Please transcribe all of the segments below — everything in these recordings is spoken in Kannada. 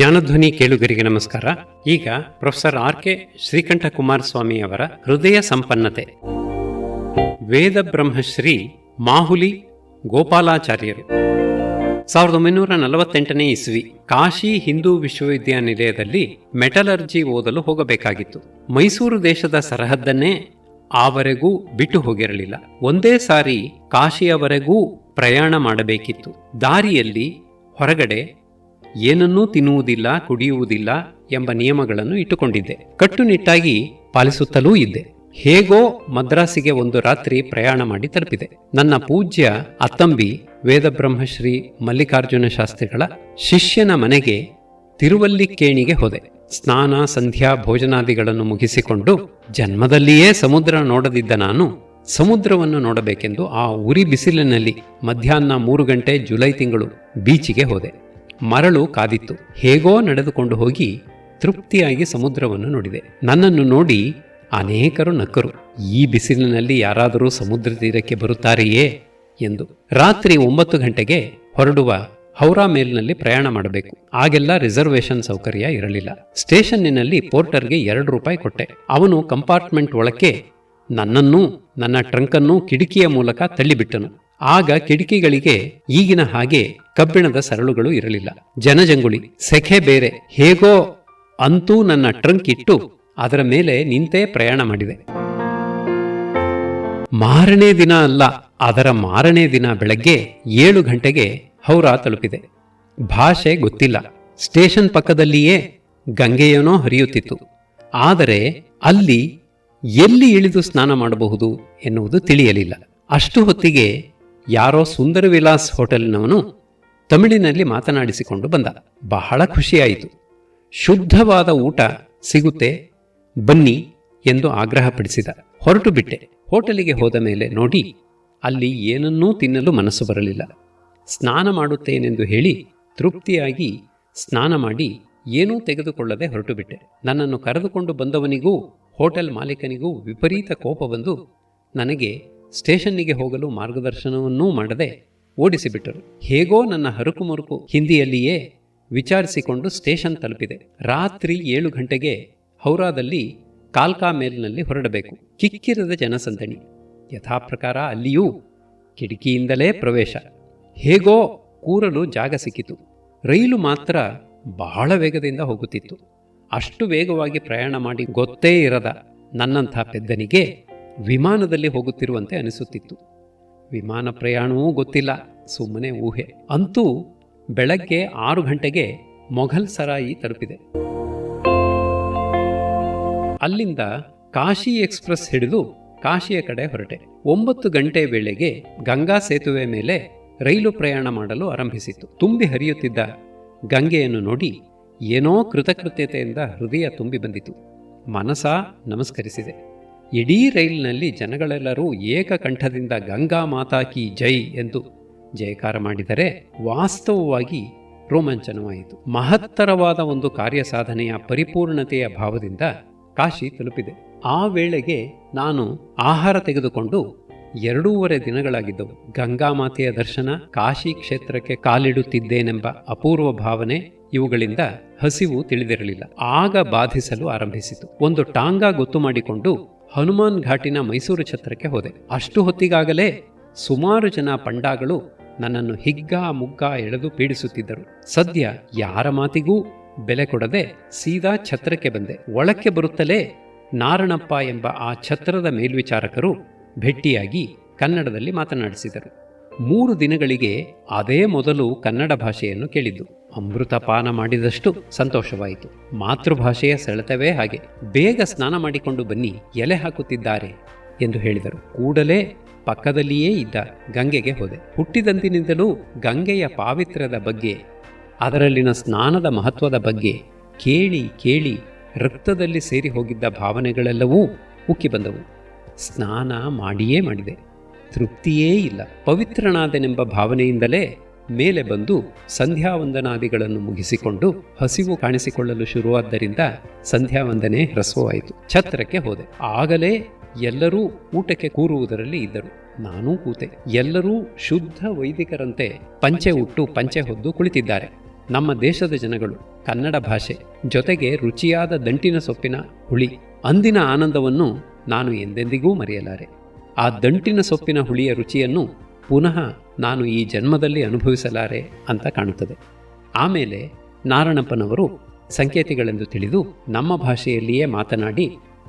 ಜ್ಞಾನಧ್ವನಿ ಕೇಳುಗರಿಗೆ ನಮಸ್ಕಾರ. ಈಗ ಪ್ರೊಫೆಸರ್ ಆರ್.ಕೆ. ಶ್ರೀಕಂಠ ಕುಮಾರಸ್ವಾಮಿ ಅವರ ಹೃದಯ ಸಂಪನ್ನತೆ. ವೇದ ಬ್ರಹ್ಮಶ್ರೀ ಮಾಹುಲಿ ಗೋಪಾಲಾಚಾರ್ಯರು 1948ನೇ ಇಸ್ವಿ ಕಾಶಿ ಹಿಂದೂ ವಿಶ್ವವಿದ್ಯಾನಿಲಯದಲ್ಲಿ ಮೆಟಲರ್ಜಿ ಓದಲು ಹೋಗಬೇಕಾಗಿತ್ತು. ಮೈಸೂರು ದೇಶದ ಸರಹದ್ದನ್ನೇ ಆವರೆಗೂ ಬಿಟ್ಟು ಹೋಗಿರಲಿಲ್ಲ. ಒಂದೇ ಸಾರಿ ಕಾಶಿಯವರೆಗೂ ಪ್ರಯಾಣ ಮಾಡಬೇಕಿತ್ತು. ದಾರಿಯಲ್ಲಿ ಹೊರಗಡೆ ಏನನ್ನೂ ತಿನ್ನುವುದಿಲ್ಲ, ಕುಡಿಯುವುದಿಲ್ಲ ಎಂಬ ನಿಯಮಗಳನ್ನು ಇಟ್ಟುಕೊಂಡಿದ್ದೆ. ಕಟ್ಟುನಿಟ್ಟಾಗಿ ಪಾಲಿಸುತ್ತಲೂ ಇದ್ದೆ. ಹೇಗೋ ಮದ್ರಾಸಿಗೆ ಒಂದು ರಾತ್ರಿ ಪ್ರಯಾಣ ಮಾಡಿ ತಲುಪಿದೆ. ನನ್ನ ಪೂಜ್ಯ ಅತ್ತಂಬಿ ವೇದಬ್ರಹ್ಮಶ್ರೀ ಮಲ್ಲಿಕಾರ್ಜುನ ಶಾಸ್ತ್ರಿಗಳ ಶಿಷ್ಯನ ಮನೆಗೆ ತಿರುವಲ್ಲಿಕ್ಕೇಣಿಗೆ ಹೋದೆ. ಸ್ನಾನ, ಸಂಧ್ಯಾ, ಭೋಜನಾದಿಗಳನ್ನು ಮುಗಿಸಿಕೊಂಡು ಜನ್ಮದಲ್ಲಿಯೇ ಸಮುದ್ರ ನೋಡದಿದ್ದ ನಾನು ಸಮುದ್ರವನ್ನು ನೋಡಬೇಕೆಂದು ಆ ಉರಿ ಬಿಸಿಲಿನಲ್ಲಿ ಮಧ್ಯಾಹ್ನ 3 ಗಂಟೆ ಜುಲೈ ತಿಂಗಳು ಬೀಚಿಗೆ ಹೋದೆ. ಮರಳು ಕಾದಿತ್ತು. ಹೇಗೋ ನಡೆದುಕೊಂಡು ಹೋಗಿ ತೃಪ್ತಿಯಾಗಿ ಸಮುದ್ರವನ್ನು ನೋಡಿದೆ. ನನ್ನನ್ನು ನೋಡಿ ಅನೇಕರು ನಕ್ಕರು. ಈ ಬಿಸಿಲಿನಲ್ಲಿ ಯಾರಾದರೂ ಸಮುದ್ರ ತೀರಕ್ಕೆ ಬರುತ್ತಾರೆಯೇ ಎಂದು. ರಾತ್ರಿ 9 ಗಂಟೆಗೆ ಹೊರಡುವ ಹೌರಾ ಮೇಲ್ನಲ್ಲಿ ಪ್ರಯಾಣ ಮಾಡಬೇಕು. ಆಗೆಲ್ಲ ರಿಸರ್ವೇಷನ್ ಸೌಕರ್ಯ ಇರಲಿಲ್ಲ. ಸ್ಟೇಷನ್ನಿನಲ್ಲಿ ಪೋರ್ಟರ್ಗೆ 2 ರೂಪಾಯಿ ಕೊಟ್ಟೆ. ಅವನು ಕಂಪಾರ್ಟ್ಮೆಂಟ್ ಒಳಕ್ಕೆ ನನ್ನನ್ನೂ ನನ್ನ ಟ್ರಂಕನ್ನೂ ಕಿಟಕಿಯ ಮೂಲಕ ತಳ್ಳಿಬಿಟ್ಟನು. ಆಗ ಕಿಟಕಿಗಳಿಗೆ ಈಗಿನ ಹಾಗೆ ಕಬ್ಬಿಣದ ಸರಳುಗಳು ಇರಲಿಲ್ಲ. ಜನಜಂಗುಳಿ, ಸೆಖೆ ಬೇರೆ. ಹೇಗೋ ಅಂತೂ ನನ್ನ ಟ್ರಂಕ್ ಇಟ್ಟು ಅದರ ಮೇಲೆ ನಿಂತೇ ಪ್ರಯಾಣ ಮಾಡಿದೆ. ಮಾರನೇ ದಿನ ಅಲ್ಲ, ಅದರ ಮಾರನೇ ದಿನ ಬೆಳಗ್ಗೆ 7 ಗಂಟೆಗೆ ಹೌರಾ ತಲುಪಿದೆ. ಭಾಷೆ ಗೊತ್ತಿಲ್ಲ. ಸ್ಟೇಷನ್ ಪಕ್ಕದಲ್ಲಿಯೇ ಗಂಗೆಯೇನೋ ಹರಿಯುತ್ತಿತ್ತು. ಆದರೆ ಅಲ್ಲಿ ಎಲ್ಲಿ ಇಳಿದು ಸ್ನಾನ ಮಾಡಬಹುದು ಎನ್ನುವುದು ತಿಳಿಯಲಿಲ್ಲ. ಅಷ್ಟು ಹೊತ್ತಿಗೆ ಯಾರೋ ಸುಂದರ ವಿಲಾಸ್ ಹೋಟೆಲ್ನವನು ತಮಿಳಿನಲ್ಲಿ ಮಾತನಾಡಿಸಿಕೊಂಡು ಬಂದ. ಬಹಳ ಖುಷಿಯಾಯಿತು. ಶುದ್ಧವಾದ ಊಟ ಸಿಗುತ್ತೆ, ಬನ್ನಿ ಎಂದು ಆಗ್ರಹಪಡಿಸಿದ. ಹೊರಟು ಬಿಟ್ಟೆ. ಹೋಟೆಲಿಗೆ ಹೋದ ಮೇಲೆ ನೋಡಿ ಅಲ್ಲಿ ಏನನ್ನೂ ತಿನ್ನಲು ಮನಸ್ಸು ಬರಲಿಲ್ಲ. ಸ್ನಾನ ಮಾಡುತ್ತೇನೆಂದು ಹೇಳಿ ತೃಪ್ತಿಯಾಗಿ ಸ್ನಾನ ಮಾಡಿ ಏನೂ ತೆಗೆದುಕೊಳ್ಳದೆ ಹೊರಟು ಬಿಟ್ಟೆ. ನನ್ನನ್ನು ಕರೆದುಕೊಂಡು ಬಂದವನಿಗೂ ಹೋಟೆಲ್ ಮಾಲೀಕನಿಗೂ ವಿಪರೀತ ಕೋಪ ಬಂದು ನನಗೆ ಸ್ಟೇಷನ್ನಿಗೆ ಹೋಗಲು ಮಾರ್ಗದರ್ಶನವನ್ನೂ ಮಾಡದೆ ಓಡಿಸಿಬಿಟ್ಟರು. ಹೇಗೋ ನನ್ನ ಹರುಕು ಮುರುಕು ಹಿಂದಿಯಲ್ಲಿಯೇ ವಿಚಾರಿಸಿಕೊಂಡು ಸ್ಟೇಷನ್ ತಲುಪಿದೆ. ರಾತ್ರಿ 7 ಗಂಟೆಗೆ ಹೌರಾದಲ್ಲಿ ಕಾಲ್ಕಾ ಮೇಲ್ನಲ್ಲಿ ಹೊರಡಬೇಕು. ಕಿಕ್ಕಿರದ ಜನಸಂದಣಿ. ಯಥಾಪ್ರಕಾರ ಅಲ್ಲಿಯೂ ಕಿಟಕಿಯಿಂದಲೇ ಪ್ರವೇಶ. ಹೇಗೋ ಕೂರಲು ಜಾಗ ಸಿಕ್ಕಿತು. ರೈಲು ಮಾತ್ರ ಬಹಳ ವೇಗದಿಂದ ಹೋಗುತ್ತಿತ್ತು. ಅಷ್ಟು ವೇಗವಾಗಿ ಪ್ರಯಾಣ ಮಾಡಿ ಗೊತ್ತೇ ಇರದ ನನ್ನಂಥ ಪೆದ್ದನಿಗೆ ವಿಮಾನದಲ್ಲಿ ಹೋಗುತ್ತಿರುವಂತೆ ಅನಿಸುತ್ತಿತ್ತು. ವಿಮಾನ ಪ್ರಯಾಣವೂ ಗೊತ್ತಿಲ್ಲ, ಸುಮ್ಮನೆ ಊಹೆ. ಅಂತೂ ಬೆಳಗ್ಗೆ 6 ಗಂಟೆಗೆ ಮೊಘಲ್ ಸರಾಯಿ ತಲುಪಿದೆ. ಅಲ್ಲಿಂದ ಕಾಶಿ ಎಕ್ಸ್ಪ್ರೆಸ್ ಹಿಡಿದು ಕಾಶಿಯ ಕಡೆ ಹೊರಟೆ. 9 ಗಂಟೆ ವೇಳೆಗೆ ಗಂಗಾ ಸೇತುವೆ ಮೇಲೆ ರೈಲು ಪ್ರಯಾಣ ಮಾಡಲು ಆರಂಭಿಸಿತು. ತುಂಬಿ ಹರಿಯುತ್ತಿದ್ದ ಗಂಗೆಯನ್ನು ನೋಡಿ ಏನೋ ಕೃತಕೃತ್ಯತೆಯಿಂದ ಹೃದಯ ತುಂಬಿ ಬಂದಿತು. ಮನಸ ನಮಸ್ಕರಿಸಿದೆ. ಇಡೀ ರೈಲಿನಲ್ಲಿ ಜನಗಳೆಲ್ಲರೂ ಏಕಕಂಠದಿಂದ ಗಂಗಾ ಮಾತಾ ಕಿ ಜೈ ಎಂದು ಜಯಕಾರ ಮಾಡಿದರೆ ವಾಸ್ತವವಾಗಿ ರೋಮಾಂಚನವಾಯಿತು. ಮಹತ್ತರವಾದ ಒಂದು ಕಾರ್ಯಸಾಧನೆಯ ಪರಿಪೂರ್ಣತೆಯ ಭಾವದಿಂದ ಕಾಶಿ ತಲುಪಿದೆ. ಆ ವೇಳೆಗೆ ನಾನು ಆಹಾರ ತೆಗೆದುಕೊಂಡು 2.5 ದಿನಗಳಾಗಿದ್ದವು. ಗಂಗಾಮಾತೆಯ ದರ್ಶನ, ಕಾಶಿ ಕ್ಷೇತ್ರಕ್ಕೆ ಕಾಲಿಡುತ್ತಿದ್ದೇನೆಂಬ ಅಪೂರ್ವ ಭಾವನೆ ಇವುಗಳಿಂದ ಹಸಿವು ತಿಳಿದಿರಲಿಲ್ಲ. ಆಗ ಬಾಧಿಸಲು ಆರಂಭಿಸಿತು. ಒಂದು ಟಾಂಗಾ ಗೊತ್ತು ಮಾಡಿಕೊಂಡು ಹನುಮಾನ್ ಘಾಟಿನ ಮೈಸೂರು ಛತ್ರಕ್ಕೆ ಹೋದೆ. ಅಷ್ಟು ಹೊತ್ತಿಗಾಗಲೇ ಸುಮಾರು ಜನ ಪಂಡಾಗಳು ನನ್ನನ್ನು ಹಿಗ್ಗಾ ಮುಗ್ಗಾ ಎಳೆದು ಪೀಡಿಸುತ್ತಿದ್ದರು. ಸದ್ಯ ಯಾರ ಮಾತಿಗೂ ಬೆಲೆ ಕೊಡದೆ ಸೀದಾ ಛತ್ರಕ್ಕೆ ಬಂದೆ. ಒಳಕ್ಕೆ ಬರುತ್ತಲೇ ನಾರಣಪ್ಪ ಎಂಬ ಆ ಛತ್ರದ ಮೇಲ್ವಿಚಾರಕರು ಭೆಟ್ಟಿಯಾಗಿ ಕನ್ನಡದಲ್ಲಿ ಮಾತನಾಡಿಸಿದರು. 3 ದಿನಗಳಿಗೆ ಅದೇ ಮೊದಲು ಕನ್ನಡ ಭಾಷೆಯನ್ನು ಕೇಳಿದ್ದು. ಅಮೃತಪಾನ ಮಾಡಿದಷ್ಟು ಸಂತೋಷವಾಯಿತು. ಮಾತೃಭಾಷೆಯ ಸೆಳೆತವೇ ಹಾಗೆ. ಬೇಗ ಸ್ನಾನ ಮಾಡಿಕೊಂಡು ಬನ್ನಿ, ಎಲೆ ಹಾಕುತ್ತಿದ್ದಾರೆ ಎಂದು ಹೇಳಿದರು. ಕೂಡಲೇ ಪಕ್ಕದಲ್ಲಿಯೇ ಇದ್ದ ಗಂಗೆಗೆ ಹೋದೆ. ಹುಟ್ಟಿದಂದಿನಿಂದಲೂ ಗಂಗೆಯ ಪಾವಿತ್ರ್ಯದ ಬಗ್ಗೆ, ಅದರಲ್ಲಿನ ಸ್ನಾನದ ಮಹತ್ವದ ಬಗ್ಗೆ ಕೇಳಿ ಕೇಳಿ ರಕ್ತದಲ್ಲಿ ಸೇರಿ ಹೋಗಿದ್ದ ಭಾವನೆಗಳೆಲ್ಲವೂ ಉಕ್ಕಿ ಬಂದವು. ಸ್ನಾನ ಮಾಡಿಯೇ ಮಾಡಿದೆ. ತೃಪ್ತಿಯೇ ಇಲ್ಲ. ಪವಿತ್ರನಾದನೆಂಬ ಭಾವನೆಯಿಂದಲೇ ಮೇಲೆ ಬಂದು ಸಂಧ್ಯಾವಂದನಾದಿಗಳನ್ನು ಮುಗಿಸಿಕೊಂಡು ಹಸಿವು ಕಾಣಿಸಿಕೊಳ್ಳಲು ಶುರುವಾದ್ದರಿಂದ ಸಂಧ್ಯಾವಂದನೆ ಹ್ರಸ್ವವಾಯಿತು. ಛತ್ರಕ್ಕೆ ಹೋದೆ. ಆಗಲೇ ಎಲ್ಲರೂ ಊಟಕ್ಕೆ ಕೂರುವುದರಲ್ಲಿ ಇದ್ದರು. ನಾನೂ ಕೂತೆ. ಎಲ್ಲರೂ ಶುದ್ಧ ವೈದಿಕರಂತೆ ಪಂಚೆ ಉಟ್ಟು ಪಂಚೆ ಹೊದ್ದು ಕುಳಿತಿದ್ದಾರೆ. ನಮ್ಮ ದೇಶದ ಜನಗಳು ಕನ್ನಡ ಭಾಷೆ, ಜೊತೆಗೆ ರುಚಿಯಾದ ದಂಟಿನ ಸೊಪ್ಪಿನ ಹುಳಿ. ಅಂದಿನ ಆನಂದವನ್ನು ನಾನು ಎಂದೆಂದಿಗೂ ಮರೆಯಲಾರೆ. ಆ ದಂಟಿನ ಸೊಪ್ಪಿನ ಹುಳಿಯ ರುಚಿಯನ್ನು ಪುನಃ ನಾನು ಈ ಜನ್ಮದಲ್ಲಿ ಅನುಭವಿಸಲಾರೆ ಅಂತ ಕಾಣುತ್ತದೆ. ಆಮೇಲೆ ನಾರಣಪ್ಪನವರು ಸಂಕೇತಿಗಳೆಂದು ತಿಳಿದು ನಮ್ಮ ಭಾಷೆಯಲ್ಲಿಯೇ ಮಾತನಾಡಿ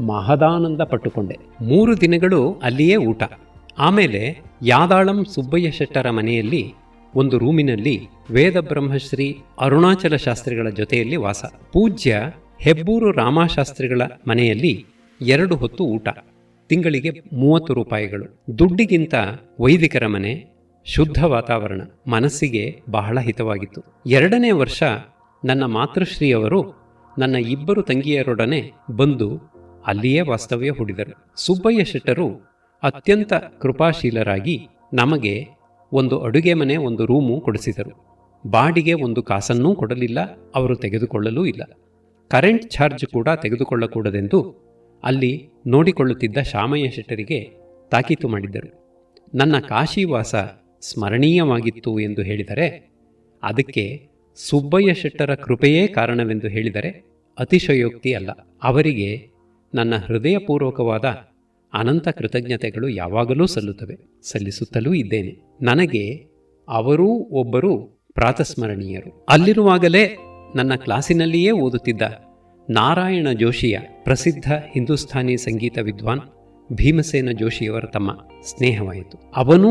ಮಹದಾನಂದ ಪಟ್ಟುಕೊಂಡೆ. 3 ದಿನಗಳು ಅಲ್ಲಿಯೇ ಊಟ. ಆಮೇಲೆ ಯಾದಾಳಂ ಸುಬ್ಬಯ್ಯ ಶೆಟ್ಟರ ಮನೆಯಲ್ಲಿ ಒಂದು ರೂಮಿನಲ್ಲಿ ವೇದಬ್ರಹ್ಮಶ್ರೀ ಅರುಣಾಚಲ ಶಾಸ್ತ್ರಿಗಳ ಜೊತೆಯಲ್ಲಿ ವಾಸ. ಪೂಜ್ಯ ಹೆಬ್ಬೂರು ರಾಮಶಾಸ್ತ್ರಿಗಳ ಮನೆಯಲ್ಲಿ 2 ಹೊತ್ತು ಊಟ, ತಿಂಗಳಿಗೆ 30 ರೂಪಾಯಿಗಳು. ದುಡ್ಡಿಗಿಂತ ವೈದಿಕರ ಮನೆ, ಶುದ್ಧ ವಾತಾವರಣ ಮನಸ್ಸಿಗೆ ಬಹಳ ಹಿತವಾಗಿತ್ತು. 2ನೇ ವರ್ಷ ನನ್ನ ಮಾತೃಶ್ರೀಯವರು ನನ್ನ 2 ತಂಗಿಯರೊಡನೆ ಬಂದು ಅಲ್ಲಿಯೇ ವಾಸ್ತವ್ಯ ಹೂಡಿದರು. ಸುಬ್ಬಯ್ಯ ಶೆಟ್ಟರು ಅತ್ಯಂತ ಕೃಪಾಶೀಲರಾಗಿ ನಮಗೆ ಒಂದು ಅಡುಗೆ ಮನೆ, ಒಂದು ರೂಮು ಕೊಡಿಸಿದರು. ಬಾಡಿಗೆ 1 ಕಾಸನ್ನೂ ಕೊಡಲಿಲ್ಲ, ಅವರು ತೆಗೆದುಕೊಳ್ಳಲೂ ಇಲ್ಲ. ಕರೆಂಟ್ ಚಾರ್ಜ್ ಕೂಡ ತೆಗೆದುಕೊಳ್ಳಕೂಡದೆಂದು ಅಲ್ಲಿ ನೋಡಿಕೊಳ್ಳುತ್ತಿದ್ದ ಶಾಮಯ್ಯ ಶೆಟ್ಟರಿಗೆ ತಾಕೀತು ಮಾಡಿದ್ದರು. ನನ್ನ ಕಾಶಿವಾಸ ಸ್ಮರಣೀಯವಾಗಿತ್ತು ಎಂದು ಹೇಳಿದರೆ ಅದಕ್ಕೆ ಸುಬ್ಬಯ್ಯ ಶೆಟ್ಟರ ಕೃಪೆಯೇ ಕಾರಣವೆಂದು ಹೇಳಿದರೆ ಅತಿಶಯೋಕ್ತಿ ಅಲ್ಲ. ಅವರಿಗೆ ನನ್ನ ಹೃದಯಪೂರ್ವಕವಾದ ಅನಂತ ಕೃತಜ್ಞತೆಗಳು ಯಾವಾಗಲೂ ಸಲ್ಲಿಸುತ್ತಲೂ ಇದ್ದೇನೆ. ನನಗೆ ಅವರೂ ಒಬ್ಬರು ಪ್ರಾತಸ್ಮರಣೀಯರು. ಅಲ್ಲಿರುವಾಗಲೇ ನನ್ನ ಕ್ಲಾಸಿನಲ್ಲಿಯೇ ಓದುತ್ತಿದ್ದ ನಾರಾಯಣ ಜೋಶಿಯ ಪ್ರಸಿದ್ಧ ಹಿಂದೂಸ್ಥಾನಿ ಸಂಗೀತ ವಿದ್ವಾನ್ ಭೀಮಸೇನ ಜೋಶಿಯವರ ತಮ್ಮ ಸ್ನೇಹವಾಯಿತು. ಅವನೂ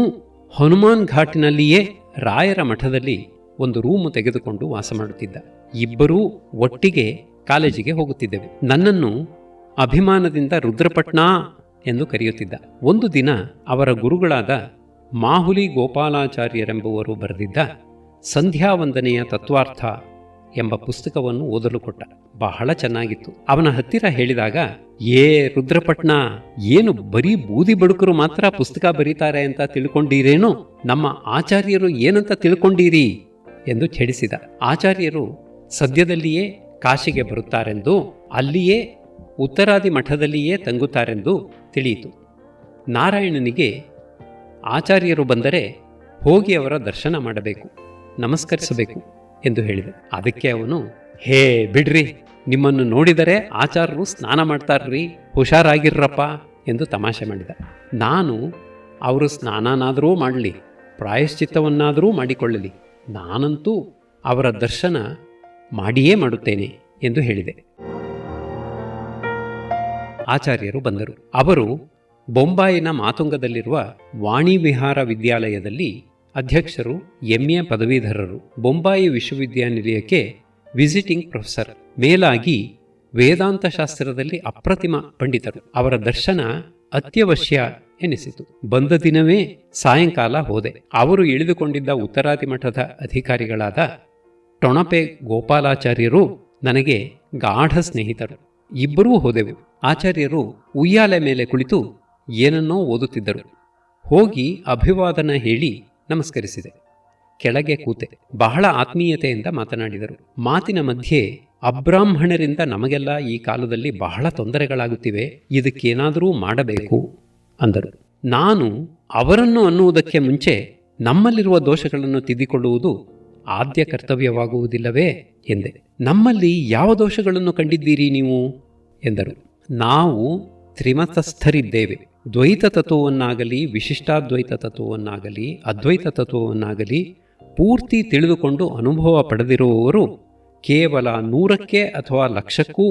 ಹನುಮಾನ್ ಘಾಟ್ನಲ್ಲಿಯೇ ರಾಯರ ಮಠದಲ್ಲಿ ಒಂದು ರೂಮು ತೆಗೆದುಕೊಂಡು ವಾಸ ಮಾಡುತ್ತಿದ್ದ. ಇಬ್ಬರೂ ಒಟ್ಟಿಗೆ ಕಾಲೇಜಿಗೆ ಹೋಗುತ್ತಿದ್ದೆವು. ನನ್ನನ್ನು ಅಭಿಮಾನದಿಂದ ರುದ್ರಪಟ್ನ ಎಂದು ಕರೆಯುತ್ತಿದ್ದ. ಒಂದು ದಿನ ಅವರ ಗುರುಗಳಾದ ಮಾಹುಲಿ ಗೋಪಾಲಾಚಾರ್ಯರೆಂಬುವರು ಬರೆದಿದ್ದ ಸಂಧ್ಯಾವಂದನೆಯ ತತ್ವಾರ್ಥ ಎಂಬ ಪುಸ್ತಕವನ್ನು ಓದಲು ಕೊಟ್ಟ. ಬಹಳ ಚೆನ್ನಾಗಿತ್ತು. ಅವನ ಹತ್ತಿರ ಹೇಳಿದಾಗ, ಏ ರುದ್ರಪಟ್ನ, ಏನು ಬರೀ ಬೂದಿ ಬಡುಕರು ಮಾತ್ರ ಪುಸ್ತಕ ಬರೀತಾರೆ ಅಂತ ತಿಳ್ಕೊಂಡೀರೇನೋ? ನಮ್ಮ ಆಚಾರ್ಯರು ಏನಂತ ತಿಳ್ಕೊಂಡೀರಿ ಎಂದು ಛೇಡಿಸಿದ. ಆಚಾರ್ಯರು ಸದ್ಯದಲ್ಲಿಯೇ ಕಾಶಿಗೆ ಬರುತ್ತಾರೆಂದು, ಅಲ್ಲಿಯೇ ಉತ್ತರಾದಿ ಮಠದಲ್ಲಿಯೇ ತಂಗುತ್ತಾರೆಂದು ತಿಳಿಯಿತು. ನಾರಾಯಣನಿಗೆ ಆಚಾರ್ಯರು ಬಂದರೆ ಹೋಗಿ ಅವರ ದರ್ಶನ ಮಾಡಬೇಕು, ನಮಸ್ಕರಿಸಬೇಕು ಎಂದು ಹೇಳಿದೆ. ಅದಕ್ಕೆ ಅವನು, ಹೇ ಬಿಡ್ರಿ, ನಿಮ್ಮನ್ನು ನೋಡಿದರೆ ಆಚಾರ್ಯರು ಸ್ನಾನ ಮಾಡ್ತಾರ್ರಿ, ಹುಷಾರಾಗಿರ್ರಪ್ಪ ಎಂದು ತಮಾಷೆ ಮಾಡಿದ. ನಾನು ಅವರು ಸ್ನಾನನಾದರೂ ಮಾಡಲಿ, ಪ್ರಾಯಶ್ಚಿತ್ತವನ್ನಾದರೂ ಮಾಡಿಕೊಳ್ಳಲಿ, ನಾನಂತೂ ಅವರ ದರ್ಶನ ಮಾಡಿಯೇ ಮಾಡುತ್ತೇನೆ ಎಂದು ಹೇಳಿದೆ. ಆಚಾರ್ಯರು ಬಂದರು. ಅವರು ಬೊಂಬಾಯಿನ ಮಾತುಂಗದಲ್ಲಿರುವ ವಾಣಿ ವಿಹಾರ ವಿದ್ಯಾಲಯದಲ್ಲಿ ಅಧ್ಯಕ್ಷರು, MA ಪದವೀಧರರು, ಬೊಂಬಾಯಿ ವಿಶ್ವವಿದ್ಯಾನಿಲಯಕ್ಕೆ ವಿಸಿಟಿಂಗ್ ಪ್ರೊಫೆಸರ್, ಮೇಲಾಗಿ ವೇದಾಂತ ಶಾಸ್ತ್ರದಲ್ಲಿ ಅಪ್ರತಿಮ ಪಂಡಿತರು. ಅವರ ದರ್ಶನ ಅತ್ಯವಶ್ಯ ಎನಿಸಿತು. ಬಂದ ದಿನವೇ ಸಾಯಂಕಾಲ ಹೋದೆ. ಅವರು ಇಳಿದುಕೊಂಡಿದ್ದ ಉತ್ತರಾದಿ ಮಠದ ಅಧಿಕಾರಿಗಳಾದ ಟೊಣಪೆ ಗೋಪಾಲಾಚಾರ್ಯರು ನನಗೆ ಗಾಢ ಸ್ನೇಹಿತರು. ಇಬ್ಬರೂ ಹೋದೆವು. ಆಚಾರ್ಯರು ಉಯ್ಯಾಲೆ ಮೇಲೆ ಕುಳಿತು ಏನನ್ನೋ ಓದುತ್ತಿದ್ದರು. ಹೋಗಿ ಅಭಿವಾದನ ಹೇಳಿ ನಮಸ್ಕರಿಸಿದೆ. ಕೆಳಗೆ ಕೂತೆ. ಬಹಳ ಆತ್ಮೀಯತೆಯಿಂದ ಮಾತನಾಡಿದರು. ಮಾತಿನ ಮಧ್ಯೆ, ಅಬ್ರಾಹ್ಮಣರಿಂದ ನಮಗೆಲ್ಲ ಈ ಕಾಲದಲ್ಲಿ ಬಹಳ ತೊಂದರೆಗಳಾಗುತ್ತಿವೆ, ಇದಕ್ಕೇನಾದರೂ ಮಾಡಬೇಕು ಅಂದರು. ನಾನು ಅವರನ್ನು ಅನ್ನುವುದಕ್ಕೆ ಮುಂಚೆ ನಮ್ಮಲ್ಲಿರುವ ದೋಷಗಳನ್ನು ತಿದ್ದಿಕೊಳ್ಳುವುದು ಆದ್ಯ ಕರ್ತವ್ಯವಾಗುವುದಿಲ್ಲವೇ ಎಂದೆ. ನಮ್ಮಲ್ಲಿ ಯಾವ ದೋಷಗಳನ್ನು ಕಂಡಿದ್ದೀರಿ ನೀವು ಎಂದರು. ನಾವು ತ್ರಿಮತಸ್ಥರಿದ್ದೇವೆ. ದ್ವೈತ ತತ್ವವನ್ನಾಗಲಿ, ವಿಶಿಷ್ಟಾದ್ವೈತ ತತ್ವವನ್ನಾಗಲಿ, ಅದ್ವೈತ ತತ್ವವನ್ನಾಗಲಿ ಪೂರ್ತಿ ತಿಳಿದುಕೊಂಡು ಅನುಭವ ಪಡೆದಿರುವವರು ಕೇವಲ 100ಕ್ಕೆ ಅಥವಾ 1,00,000ಕ್ಕೂ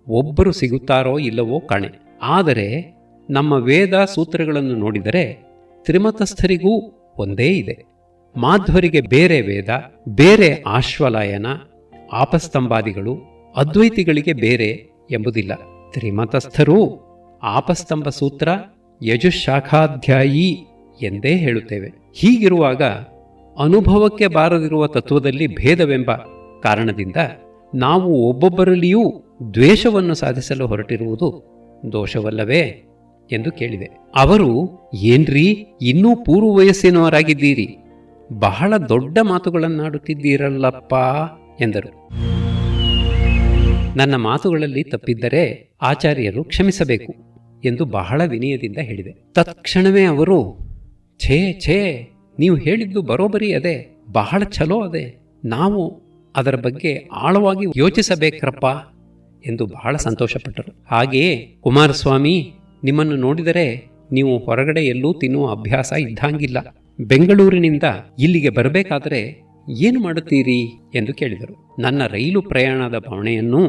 ಒಬ್ಬರು ಸಿಗುತ್ತಾರೋ ಇಲ್ಲವೋ ಕಾಣೆ. ಆದರೆ ನಮ್ಮ ವೇದ ಸೂತ್ರಗಳನ್ನು ನೋಡಿದರೆ ತ್ರಿಮತಸ್ಥರಿಗೂ ಒಂದೇ ಇದೆ. ಮಾಧ್ವರಿಗೆ ಬೇರೆ ವೇದ, ಬೇರೆ ಆಶ್ವಲಾಯನ, ಆಪಸ್ತಂಭಾದಿಗಳು, ಅದ್ವೈತಿಗಳಿಗೆ ಬೇರೆ ಎಂಬುದಿಲ್ಲ. ತ್ರಿಮತಸ್ಥರೂ ಆಪಸ್ತಂಭ ಸೂತ್ರ, ಯಜುಶಾಖಾಧ್ಯಾಯಿ ಎಂದೇ ಹೇಳುತ್ತೇವೆ. ಹೀಗಿರುವಾಗ ಅನುಭವಕ್ಕೆ ಬಾರದಿರುವ ತತ್ವದಲ್ಲಿ ಭೇದವೆಂಬ ಕಾರಣದಿಂದ ನಾವು ಒಬ್ಬೊಬ್ಬರಲ್ಲಿಯೂ ದ್ವೇಷವನ್ನು ಸಾಧಿಸಲು ಹೊರಟಿರುವುದು ದೋಷವಲ್ಲವೇ ಎಂದು ಕೇಳಿದೆ. ಅವರು, ಏನ್ರೀ, ಇನ್ನೂ ಪೂರ್ವ ವಯಸ್ಸಿನವರಾಗಿದ್ದೀರಿ, ಬಹಳ ದೊಡ್ಡ ಮಾತುಗಳನ್ನಾಡುತ್ತಿದ್ದೀರಲ್ಲಪ್ಪ ಎಂದರು. ನನ್ನ ಮಾತುಗಳಲ್ಲಿ ತಪ್ಪಿದ್ದರೆ ಆಚಾರ್ಯರು ಕ್ಷಮಿಸಬೇಕು ಎಂದು ಬಹಳ ವಿನಯದಿಂದ ಹೇಳಿದೆ. ತತ್ಕ್ಷಣವೇ ಅವರು, ಛೇ ಛೇ, ನೀವು ಹೇಳಿದ್ದು ಬರೋಬರಿ ಅದೇ, ಬಹಳ ಛಲೋ ಅದೇ, ನಾವು ಅದರ ಬಗ್ಗೆ ಆಳವಾಗಿ ಯೋಚಿಸಬೇಕ್ರಪ್ಪ ಎಂದು ಬಹಳ ಸಂತೋಷಪಟ್ಟರು. ಹಾಗೆಯೇ ಕುಮಾರಸ್ವಾಮಿ, ನಿಮ್ಮನ್ನು ನೋಡಿದರೆ ನೀವು ಹೊರಗಡೆ ಎಲ್ಲೂ ತಿನ್ನುವ ಅಭ್ಯಾಸ ಇದ್ದಂಗಿಲ್ಲ. ಬೆಂಗಳೂರಿನಿಂದ ಇಲ್ಲಿಗೆ ಬರಬೇಕಾದರೆ ಏನು ಮಾಡುತ್ತೀರಿ ಎಂದು ಕೇಳಿದರು. ನನ್ನ ರೈಲು ಪ್ರಯಾಣದ ಭಾವನೆಯನ್ನೂ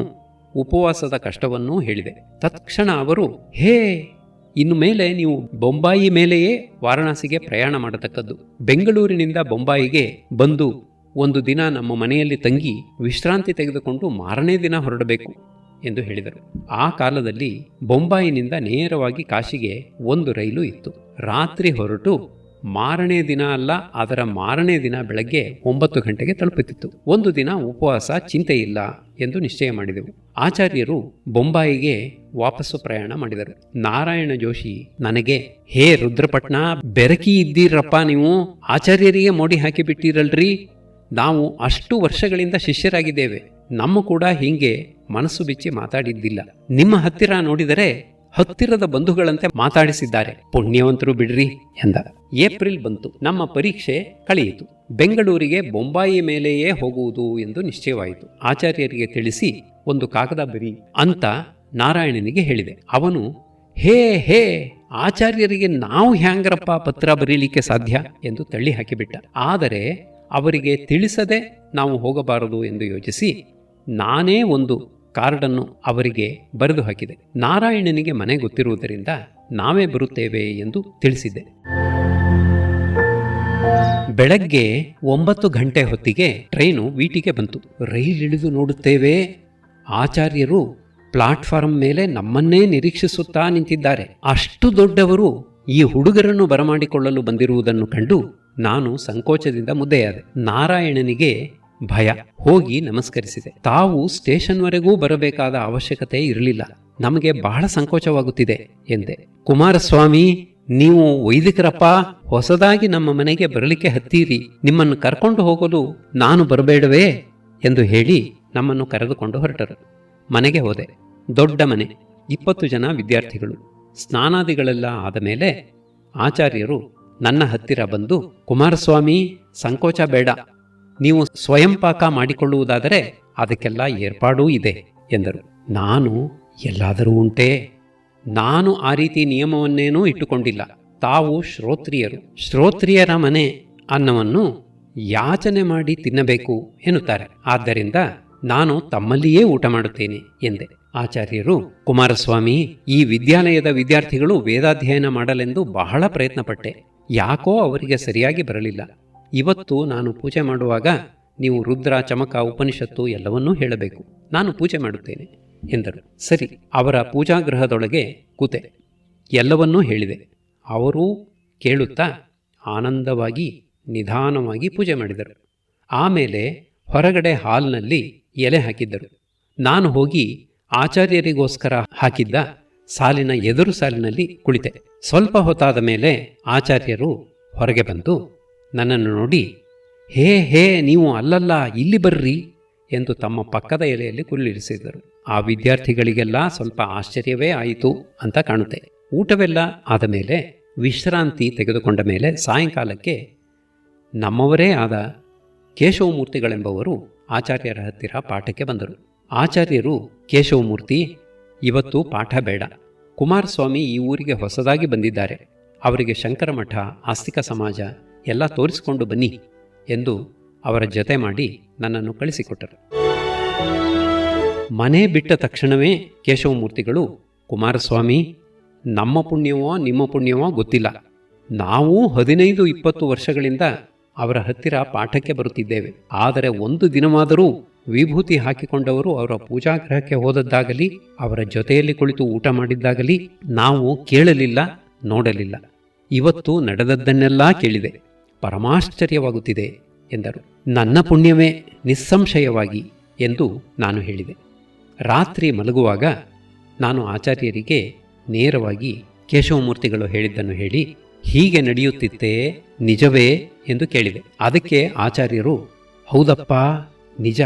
ಉಪವಾಸದ ಕಷ್ಟವನ್ನೂ ಹೇಳಿದೆ. ತತ್ಕ್ಷಣ ಅವರು, ಹೇ, ಇನ್ನು ಮೇಲೆ ನೀವು ಬೊಂಬಾಯಿ ಮೇಲೆಯೇ ವಾರಣಾಸಿಗೆ ಪ್ರಯಾಣ ಮಾಡತಕ್ಕದ್ದು. ಬೆಂಗಳೂರಿನಿಂದ ಬೊಂಬಾಯಿಗೆ ಬಂದು ಒಂದು ದಿನ ನಮ್ಮ ಮನೆಯಲ್ಲಿ ತಂಗಿ ವಿಶ್ರಾಂತಿ ತೆಗೆದುಕೊಂಡು ಮಾರನೇ ದಿನ ಹೊರಡಬೇಕು ಎಂದು ಹೇಳಿದರು. ಆ ಕಾಲದಲ್ಲಿ ಬೊಂಬಾಯಿನಿಂದ ನೇರವಾಗಿ ಕಾಶಿಗೆ ಒಂದು ರೈಲು ಇತ್ತು. ರಾತ್ರಿ ಹೊರಟು ಮಾರನೇ ದಿನ ಅಲ್ಲ, ಅದರ ಮಾರನೇ ದಿನ ಬೆಳಗ್ಗೆ 9 ಗಂಟೆಗೆ ತಲುಪುತ್ತಿತ್ತು. ಒಂದು ದಿನ ಉಪವಾಸ, ಚಿಂತೆ ಇಲ್ಲ ಎಂದು ನಿಶ್ಚಯ ಮಾಡಿದೆವು. ಆಚಾರ್ಯರು ಬೊಂಬಾಯಿಗೆ ವಾಪಸ್ಸು ಪ್ರಯಾಣ ಮಾಡಿದರು. ನಾರಾಯಣ ಜೋಶಿ ನನಗೆ, ಹೇ ರುದ್ರಪಟ್ನ, ಬೆರಕಿ ಇದ್ದೀರಪ್ಪ ನೀವು, ಆಚಾರ್ಯರಿಗೆ ಮೋಡಿ ಹಾಕಿಬಿಟ್ಟಿರಲ್ರಿ. ನಾವು ಅಷ್ಟು ವರ್ಷಗಳಿಂದ ಶಿಷ್ಯರಾಗಿದ್ದೇವೆ. ನಮ್ಮ ಕೂಡ ಹೀಗೆ ಮನಸ್ಸು ಬಿಚ್ಚಿ ಮಾತಾಡಿದ್ದಿಲ್ಲ. ನಿಮ್ಮ ಹತ್ತಿರ ನೋಡಿದರೆ ಹತ್ತಿರದ ಬಂಧುಗಳಂತೆ ಮಾತಾಡಿಸಿದ್ದಾರೆ. ಪುಣ್ಯವಂತರು ಬಿಡ್ರಿ ಎಂದ. ಏಪ್ರಿಲ್ ಬಂತು. ನಮ್ಮ ಪರೀಕ್ಷೆ ಕಳೆಯಿತು. ಬೆಂಗಳೂರಿಗೆ ಬೊಂಬಾಯಿ ಮೇಲೆಯೇ ಹೋಗುವುದು ಎಂದು ನಿಶ್ಚಯವಾಯಿತು. ಆಚಾರ್ಯರಿಗೆ ತಿಳಿಸಿ ಒಂದು ಕಾಗದ ಬರಿ ಅಂತ ನಾರಾಯಣನಿಗೆ ಹೇಳಿದೆ. ಅವನು, ಹೇ ಹೇ ಆಚಾರ್ಯರಿಗೆ ನಾವು ಹ್ಯಾಂಗ್ರಪ್ಪ ಪತ್ರ ಬರೀಲಿಕ್ಕೆ ಸಾಧ್ಯ ಎಂದು ತಳ್ಳಿ ಹಾಕಿಬಿಟ್ಟ. ಆದರೆ ಅವರಿಗೆ ತಿಳಿಸದೆ ನಾವು ಹೋಗಬಾರದು ಎಂದು ಯೋಚಿಸಿ ನಾನೇ ಒಂದು ಕಾರ್ಡನ್ನು ಅವರಿಗೆ ಬರೆದು ಹಾಕಿದೆ. ನಾರಾಯಣನಿಗೆ ಮನೆ ಗೊತ್ತಿರುವುದರಿಂದ ನಾವೇ ಬರುತ್ತೇವೆ ಎಂದು ತಿಳಿಸಿದ್ದೆ. ಬೆಳಗ್ಗೆ 9 ಗಂಟೆ ಹೊತ್ತಿಗೆ ಟ್ರೈನು ವೀಟಿಗೆ ಬಂತು. ರೈಲ್ ಇಳಿದು ನೋಡುತ್ತೇವೆ, ಆಚಾರ್ಯರು ಪ್ಲಾಟ್ಫಾರ್ಮ್ ಮೇಲೆ ನಮ್ಮನ್ನೇ ನಿರೀಕ್ಷಿಸುತ್ತಾ ನಿಂತಿದ್ದಾರೆ. ಅಷ್ಟು ದೊಡ್ಡವರು ಈ ಹುಡುಗರನ್ನು ಬರಮಾಡಿಕೊಳ್ಳಲು ಬಂದಿರುವುದನ್ನು ಕಂಡು ನಾನು ಸಂಕೋಚದಿಂದ ಮುದ್ದೆಯಾದೆ. ನಾರಾಯಣನಿಗೆ ಭಯ. ಹೋಗಿ ನಮಸ್ಕರಿಸಿದೆ. ತಾವು ಸ್ಟೇಷನ್ವರೆಗೂ ಬರಬೇಕಾದ ಅವಶ್ಯಕತೆ ಇರಲಿಲ್ಲ, ನಮಗೆ ಬಹಳ ಸಂಕೋಚವಾಗುತ್ತಿದೆ ಎಂದೆ. ಕುಮಾರಸ್ವಾಮಿ, ನೀವು ವೈದಿಕರಪ್ಪ, ಹೊಸದಾಗಿ ನಮ್ಮ ಮನೆಗೆ ಬರಲಿಕ್ಕೆ ಹತ್ತೀರಿ, ನಿಮ್ಮನ್ನು ಕರ್ಕೊಂಡು ಹೋಗಲು ನಾನು ಬರಬೇಡವೇ ಎಂದು ಹೇಳಿ ನಮ್ಮನ್ನು ಕರೆದುಕೊಂಡು ಹೊರಟರು. ಮನೆಗೆ ಹೋದೆ. ದೊಡ್ಡ ಮನೆ, 20 ಜನ ವಿದ್ಯಾರ್ಥಿಗಳು. ಸ್ನಾನಾದಿಗಳೆಲ್ಲ ಆದ ಮೇಲೆ ಆಚಾರ್ಯರು ನನ್ನ ಹತ್ತಿರ ಬಂದು, ಕುಮಾರಸ್ವಾಮಿ, ಸಂಕೋಚ ಬೇಡ, ನೀವು ಸ್ವಯಂ ಪಾಕ ಮಾಡಿಕೊಳ್ಳುವುದಾದರೆ ಅದಕ್ಕೆಲ್ಲ ಏರ್ಪಾಡೂ ಇದೆ ಎಂದರು. ನಾನು, ಎಲ್ಲಾದರೂ ಉಂಟೇ? ನಾನು ಆ ರೀತಿ ನಿಯಮವನ್ನೇನೂ ಇಟ್ಟುಕೊಂಡಿಲ್ಲ. ತಾವು ಶ್ರೋತ್ರಿಯರು, ಶ್ರೋತ್ರಿಯರ ಮನೆ ಅನ್ನವನ್ನು ಯಾಚನೆ ಮಾಡಿ ತಿನ್ನಬೇಕು ಎನ್ನುತ್ತಾರೆ. ಆದ್ದರಿಂದ ನಾನು ತಮ್ಮಲ್ಲಿಯೇ ಊಟ ಮಾಡುತ್ತೇನೆ ಎಂದೆ. ಆಚಾರ್ಯರು, ಕುಮಾರಸ್ವಾಮಿ, ಈ ವಿದ್ಯಾಲಯದ ವಿದ್ಯಾರ್ಥಿಗಳು ವೇದಾಧ್ಯಯನ ಮಾಡಲೆಂದು ಬಹಳ ಪ್ರಯತ್ನಪಟ್ಟೆ. ಯಾಕೋ ಅವರಿಗೆ ಸರಿಯಾಗಿ ಬರಲಿಲ್ಲ. ಇವತ್ತು ನಾನು ಪೂಜೆ ಮಾಡುವಾಗ ನೀವು ರುದ್ರ, ಚಮಕ, ಉಪನಿಷತ್ತು ಎಲ್ಲವನ್ನೂ ಹೇಳಬೇಕು. ನಾನು ಪೂಜೆ ಮಾಡುತ್ತೇನೆ ಎಂದರು. ಸರಿ, ಅವರ ಪೂಜಾಗೃಹದೊಳಗೆ ಕೂತೆ ಎಲ್ಲವನ್ನೂ ಹೇಳಿದೆ. ಅವರೂ ಕೇಳುತ್ತಾ ಆನಂದವಾಗಿ ನಿಧಾನವಾಗಿ ಪೂಜೆ ಮಾಡಿದರು. ಆಮೇಲೆ ಹೊರಗಡೆ ಹಾಲ್ನಲ್ಲಿ ಎಲೆ ಹಾಕಿದ್ದರು. ನಾನು ಹೋಗಿ ಆಚಾರ್ಯರಿಗೋಸ್ಕರ ಹಾಕಿದ್ದ ಸಾಲಿನ ಎದುರು ಸಾಲಿನಲ್ಲಿ ಕುಳಿತೆ. ಸ್ವಲ್ಪ ಹೊತ್ತಾದ ಮೇಲೆ ಆಚಾರ್ಯರು ಹೊರಗೆ ಬಂದು ನನ್ನನ್ನು ನೋಡಿ, ಹೇ ಹೇ ನೀವು ಅಲ್ಲಲ್ಲ, ಇಲ್ಲಿ ಬರ್ರಿ ಎಂದು ತಮ್ಮ ಪಕ್ಕದ ಎಲೆಯಲ್ಲಿ ಕುಳ್ಳಿರಿಸಿದರು. ಆ ವಿದ್ಯಾರ್ಥಿಗಳಿಗೆಲ್ಲ ಸ್ವಲ್ಪ ಆಶ್ಚರ್ಯವೇ ಆಯಿತು ಅಂತ ಕಾಣುತ್ತೆ. ಊಟವೆಲ್ಲ ಆದ ಮೇಲೆ ವಿಶ್ರಾಂತಿ ತೆಗೆದುಕೊಂಡ ಮೇಲೆ ಸಾಯಂಕಾಲಕ್ಕೆ ನಮ್ಮವರೇ ಆದ ಕೇಶವಮೂರ್ತಿಗಳೆಂಬವರು ಆಚಾರ್ಯರ ಹತ್ತಿರ ಪಾಠಕ್ಕೆ ಬಂದರು. ಆಚಾರ್ಯರು, ಕೇಶವಮೂರ್ತಿ, ಇವತ್ತು ಪಾಠ ಬೇಡ. ಕುಮಾರಸ್ವಾಮಿ ಈ ಊರಿಗೆ ಹೊಸದಾಗಿ ಬಂದಿದ್ದಾರೆ. ಅವರಿಗೆ ಶಂಕರ ಮಠ, ಆಸ್ತಿಕ ಸಮಾಜ ಎಲ್ಲ ತೋರಿಸಿಕೊಂಡು ಬನ್ನಿ ಎಂದು ಅವರ ಜೊತೆ ಮಾಡಿ ನನ್ನನ್ನು ಕಳಿಸಿಕೊಟ್ಟರು. ಮನೆ ಬಿಟ್ಟ ತಕ್ಷಣವೇ ಕೇಶವಮೂರ್ತಿಗಳು, ಕುಮಾರಸ್ವಾಮಿ, ನಮ್ಮ ಪುಣ್ಯವೋ ನಿಮ್ಮ ಪುಣ್ಯವೋ ಗೊತ್ತಿಲ್ಲ, ನಾವು 15-20 ವರ್ಷಗಳಿಂದ ಅವರ ಹತ್ತಿರ ಪಾಠಕ್ಕೆ ಬರುತ್ತಿದ್ದೇವೆ. ಆದರೆ ಒಂದು ದಿನವಾದರೂ ವಿಭೂತಿ ಹಾಕಿಕೊಂಡವರು ಅವರ ಪೂಜಾಗೃಹಕ್ಕೆ ಹೋದದ್ದಾಗಲಿ ಅವರ ಜೊತೆಯಲ್ಲಿ ಕುಳಿತು ಊಟ ಮಾಡಿದ್ದಾಗಲಿ ನಾವು ಕೇಳಲಿಲ್ಲ, ನೋಡಲಿಲ್ಲ. ಇವತ್ತು ನಡೆದದ್ದನ್ನೆಲ್ಲ ಕೇಳಿದೆ, ಪರಮಾಶ್ಚರ್ಯವಾಗುತ್ತಿದೆ ಎಂದರು. ನನ್ನ ಪುಣ್ಯವೇ ನಿಸ್ಸಂಶಯವಾಗಿ ಎಂದು ನಾನು ಹೇಳಿದೆ. ರಾತ್ರಿ ಮಲಗುವಾಗ ನಾನು ಆಚಾರ್ಯರಿಗೆ ನೇರವಾಗಿ ಕೇಶವಮೂರ್ತಿಗಳು ಹೇಳಿದ್ದನ್ನು ಹೇಳಿ, ಹೀಗೆ ನಡೆಯುತ್ತಿತ್ತೇ, ನಿಜವೇ ಎಂದು ಕೇಳಿದೆ. ಅದಕ್ಕೆ ಆಚಾರ್ಯರು, ಹೌದಪ್ಪ, ನಿಜ.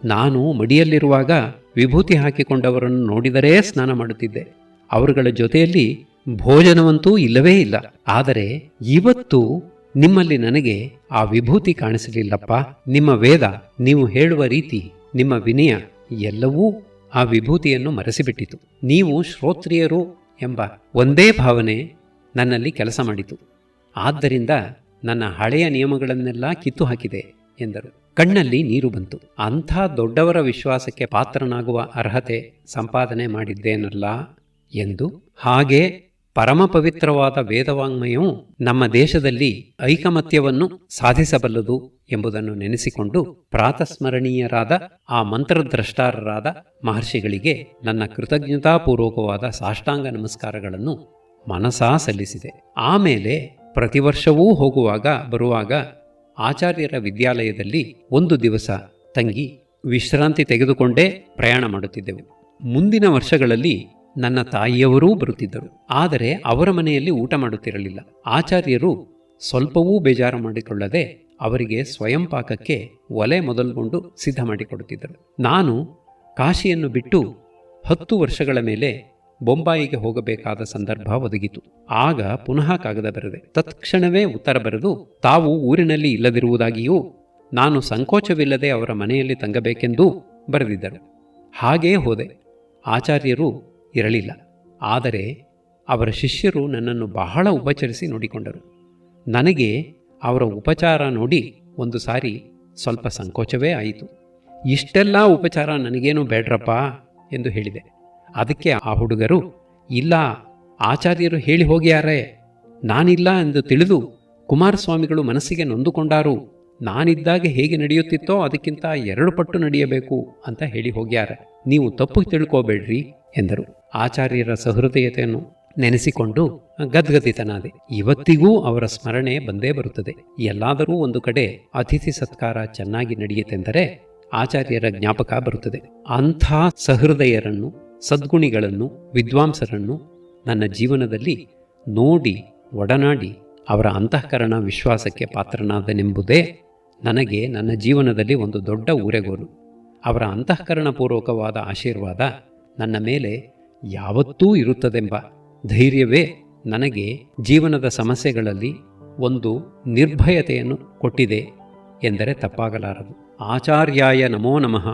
ನಾನು ಮಡಿಯಲ್ಲಿರುವಾಗ ವಿಭೂತಿ ಹಾಕಿಕೊಂಡವರನ್ನು ನೋಡಿದರೇ ಸ್ನಾನ ಮಾಡುತ್ತಿದ್ದೆ. ಅವರುಗಳ ಜೊತೆಯಲ್ಲಿ ಭೋಜನವಂತೂ ಇಲ್ಲವೇ ಇಲ್ಲ. ಆದರೆ ಇವತ್ತು ನಿಮ್ಮಲ್ಲಿ ನನಗೆ ಆ ವಿಭೂತಿ ಕಾಣಿಸಲಿಲ್ಲಪ್ಪ. ನಿಮ್ಮ ವೇದ, ನೀವು ಹೇಳುವ ರೀತಿ, ನಿಮ್ಮ ವಿನಯ ಎಲ್ಲವೂ ಆ ವಿಭೂತಿಯನ್ನು ಮರೆಸಿಬಿಟ್ಟಿತು. ನೀವು ಶ್ರೋತ್ರಿಯರು ಎಂಬ ಒಂದೇ ಭಾವನೆ ನನ್ನಲ್ಲಿ ಕೆಲಸ ಮಾಡಿತು. ಆದ್ದರಿಂದ ನನ್ನ ಹಳೆಯ ನಿಯಮಗಳನ್ನೆಲ್ಲ ಕಿತ್ತು ಹಾಕಿದೆ ಎಂದರು. ಕಣ್ಣಲ್ಲಿ ನೀರು ಬಂತು. ಅಂಥ ದೊಡ್ಡವರ ವಿಶ್ವಾಸಕ್ಕೆ ಪಾತ್ರನಾಗುವ ಅರ್ಹತೆ ಸಂಪಾದನೆ ಮಾಡಿದ್ದೇನಲ್ಲ ಎಂದು. ಹಾಗೆ ಪರಮ ಪವಿತ್ರವಾದ ವೇದವಾಂಗ್ಮಯವು ನಮ್ಮ ದೇಶದಲ್ಲಿ ಐಕಮತ್ಯವನ್ನು ಸಾಧಿಸಬಲ್ಲದು ಎಂಬುದನ್ನು ನೆನೆಸಿಕೊಂಡು ಪ್ರಾತಸ್ಮರಣೀಯರಾದ ಆ ಮಂತ್ರದ್ರಷ್ಟಾರರಾದ ಮಹರ್ಷಿಗಳಿಗೆ ನನ್ನ ಕೃತಜ್ಞತಾಪೂರ್ವಕವಾದ ಸಾಷ್ಟಾಂಗ ನಮಸ್ಕಾರಗಳನ್ನು ಮನಸಾ ಸಲ್ಲಿಸಿದೆ. ಆಮೇಲೆ ಪ್ರತಿ ವರ್ಷವೂ ಹೋಗುವಾಗ ಬರುವಾಗ ಆಚಾರ್ಯರ ವಿದ್ಯಾಲಯದಲ್ಲಿ ಒಂದು ದಿವಸ ತಂಗಿ ವಿಶ್ರಾಂತಿ ತೆಗೆದುಕೊಂಡೇ ಪ್ರಯಾಣ ಮಾಡುತ್ತಿದ್ದೆವು. ಮುಂದಿನ ವರ್ಷಗಳಲ್ಲಿ ನನ್ನ ತಾಯಿಯವರೂ ಬರುತ್ತಿದ್ದರು. ಆದರೆ ಅವರ ಮನೆಯಲ್ಲಿ ಊಟ ಮಾಡುತ್ತಿರಲಿಲ್ಲ. ಆಚಾರ್ಯರು ಸ್ವಲ್ಪವೂ ಬೇಜಾರು ಮಾಡಿಕೊಳ್ಳದೆ ಅವರಿಗೆ ಸ್ವಯಂ ಪಾಕಕ್ಕೆ ಒಲೆ ಮೊದಲುಗೊಂಡು ಸಿದ್ಧ ಮಾಡಿಕೊಡುತ್ತಿದ್ದರು. ನಾನು ಕಾಶಿಯನ್ನು ಬಿಟ್ಟು 10 ವರ್ಷಗಳ ಮೇಲೆ ಬೊಂಬಾಯಿಗೆ ಹೋಗಬೇಕಾದ ಸಂದರ್ಭ ಒದಗಿತು. ಆಗ ಪುನಃ ಕಾಗದ ಬರೆದೆ. ತತ್ಕ್ಷಣವೇ ಉತ್ತರ ಬರೆದು ತಾವು ಊರಿನಲ್ಲಿ ಇಲ್ಲದಿರುವುದಾಗಿಯೂ ನಾನು ಸಂಕೋಚವಿಲ್ಲದೆ ಅವರ ಮನೆಯಲ್ಲಿ ತಂಗಬೇಕೆಂದೂ ಬರೆದಿದ್ದರು. ಹಾಗೇ ಹೋದೆ. ಆಚಾರ್ಯರು ಇರಲಿಲ್ಲ. ಆದರೆ ಅವರ ಶಿಷ್ಯರು ನನ್ನನ್ನು ಬಹಳ ಉಪಚರಿಸಿ ನೋಡಿಕೊಂಡರು. ನನಗೆ ಅವರ ಉಪಚಾರ ನೋಡಿ ಒಂದು ಸಾರಿ ಸ್ವಲ್ಪ ಸಂಕೋಚವೇ ಆಯಿತು. ಇಷ್ಟೆಲ್ಲ ಉಪಚಾರ ನನಗೇನು ಬೇಡ್ರಪ್ಪ ಎಂದು ಹೇಳಿದೆ. ಅದಕ್ಕೆ ಆ ಹುಡುಗರು, ಇಲ್ಲ, ಆಚಾರ್ಯರು ಹೇಳಿ ಹೋಗ್ಯಾರೆ, ನಾನಿಲ್ಲ ಎಂದು ತಿಳಿದು ಕುಮಾರಸ್ವಾಮಿಗಳು ಮನಸ್ಸಿಗೆ ನೊಂದುಕೊಂಡಾರು, ನಾನಿದ್ದಾಗ ಹೇಗೆ ನಡೆಯುತ್ತಿತ್ತೋ ಅದಕ್ಕಿಂತ 2 ಪಟ್ಟು ನಡೆಯಬೇಕು ಅಂತ ಹೇಳಿ ಹೋಗ್ಯಾರೆ, ನೀವು ತಪ್ಪು ತಿಳ್ಕೋಬೇಡ್ರಿ ಎಂದರು. ಆಚಾರ್ಯರ ಸಹೃದಯತೆಯನ್ನು ನೆನೆಸಿಕೊಂಡು ಗದ್ಗದಿತನಾದೆ. ಇವತ್ತಿಗೂ ಅವರ ಸ್ಮರಣೆ ಬಂದೇ ಬರುತ್ತದೆ. ಎಲ್ಲಾದರೂ ಒಂದು ಕಡೆ ಅತಿಥಿ ಸತ್ಕಾರ ಚೆನ್ನಾಗಿ ನಡೆಯುತ್ತೆಂದರೆ ಆಚಾರ್ಯರ ಜ್ಞಾಪಕ ಬರುತ್ತದೆ. ಅಂಥ ಸಹೃದಯರನ್ನು, ಸದ್ಗುಣಿಗಳನ್ನು, ವಿದ್ವಾಂಸರನ್ನು ನನ್ನ ಜೀವನದಲ್ಲಿ ನೋಡಿ ಒಡನಾಡಿ ಅವರ ಅಂತಃಕರಣ ವಿಶ್ವಾಸಕ್ಕೆ ಪಾತ್ರನಾದನೆಂಬುದೇ ನನಗೆ ನನ್ನ ಜೀವನದಲ್ಲಿ ಒಂದು ದೊಡ್ಡ ಊರೆಗೋಲು. ಅವರ ಅಂತಃಕರಣಪೂರ್ವಕವಾದ ಆಶೀರ್ವಾದ ನನ್ನ ಮೇಲೆ ಯಾವತ್ತೂ ಇರುತ್ತದೆಂಬ ಧೈರ್ಯವೇ ನನಗೆ ಜೀವನದ ಸಮಸ್ಯೆಗಳಲ್ಲಿ ಒಂದು ನಿರ್ಭಯತೆಯನ್ನು ಕೊಟ್ಟಿದೆ ಎಂದರೆ ತಪ್ಪಾಗಲಾರದು. ಆಚಾರ್ಯಾಯ ನಮೋ ನಮಃ.